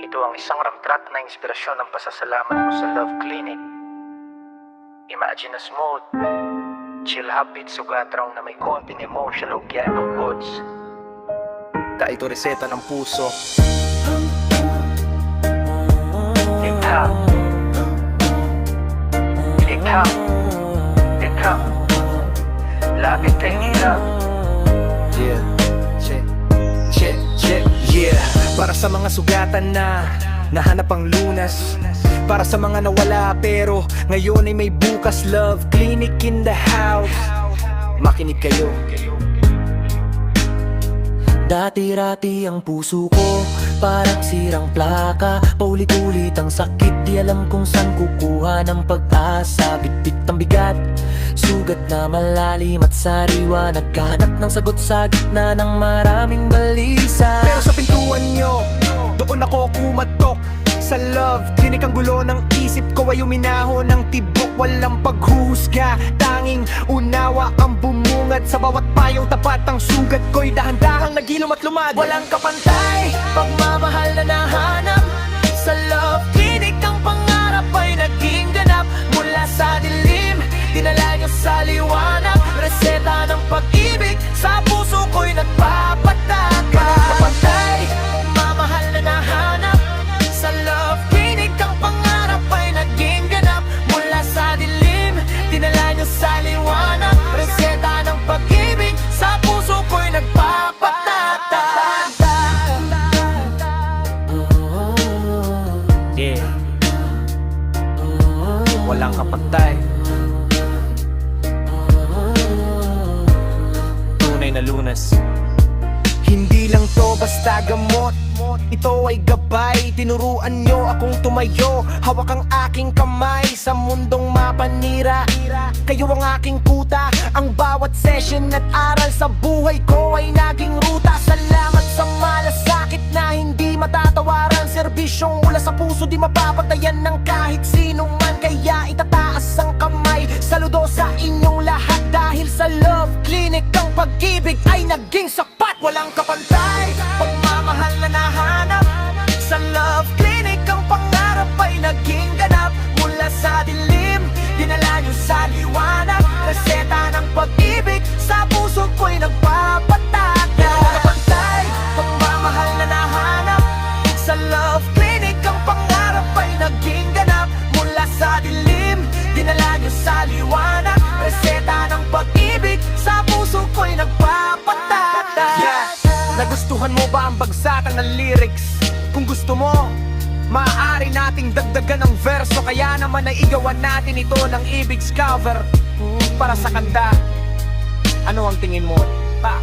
Ito ang isang ramtrat na inspirasyon ng pasasalamat mo sa Love Clinic. Imagine a smooth, chill habit sugatraw na may konting emotional ugyan ng goods. Dahil ito reseta ng puso. Ikaw, ikaw, ikaw, lapit kay ikaw. Yeah, check, check, check, yeah. Para sa mga sugatan na nahanap ang lunas, para sa mga nawala pero ngayon ay may bukas. Love Clinic in the house. Makinig kayo. Dati-rati ang puso ko parang sirang plaka, paulit-ulit ang sakit, di alam kung saan kukuha ng pag-asa. Bit-bit ang bigat, sugat na malalim at sariwa, nagkahanap ng sagot sa gitna ng maraming balisa. Pero sa pintuan nyo, doon ako kumatok. Sa Love Clinic ang gulo ng isip ko ay uminaho ng tibok. Walang paghuhusga, tanging unawa ang bumungad. Sa bawat payong tapat ang sugat ko'y dahan-dahang nagilom at lumad. Walang kapantay, pagmamahal na nahanap. Sa Love Clinic ang pangarap ay naging ganap. Mula sa dilim, dinala niyo sa liwanag. Reseta ng pag-ibig, sa puso ko'y nagpapataka. Walang kapantay, pagmamahal na nahanap. Sa Love Clinic ang pangarap ay naging ganap. Mula sa dilim, dinala niyo sa liwanag. Reseta ng pag-ibig, sa puso ko'y nagpapatata. Yeah, walang kapantay, tunay na lunas. Hindi lang to basta gamot, ito ay gabay. Tinuruan nyo akong tumayo, hawak ang aking kamay sa mundong mapanira. Kayo ang aking kuta, ang bawat session at aral sa buhay ko ay naging ruta. Salamat sa malasakit na hindi matatawaran. Serbisyong mula sa puso, di mapapatayan ng kahit sino man. Kaya itataas ang kamay, saludo sa inyong lahat. Dahil sa Love Clinic ang pag-ibig ay naging sapat. Walang kapantay, pagmamahal na nahanap. Sa Love Clinic ang pangarap ay naging ganap. Mula sa dilim, dinala niyo sa liwanag. Reseta ng pag-ibig, sa puso ko'y nagpapataka. Walang kapantay, pagmamahal na nahanap. Sa Love Clinic ang pangarap ay naging ganap. Mula sa dilim, dinala niyo sa liwanag. Reseta ng pag-ibig, sa puso ko'y nagpapataka. Yeah. Nagustuhan mo ba ang bagsakan ng lyrics? Kung gusto mo, maaari nating dagdagan ng verso. Kaya naman ay igawan natin ito ng Ibig's cover para sa kanta. Ano ang tingin mo? Pa?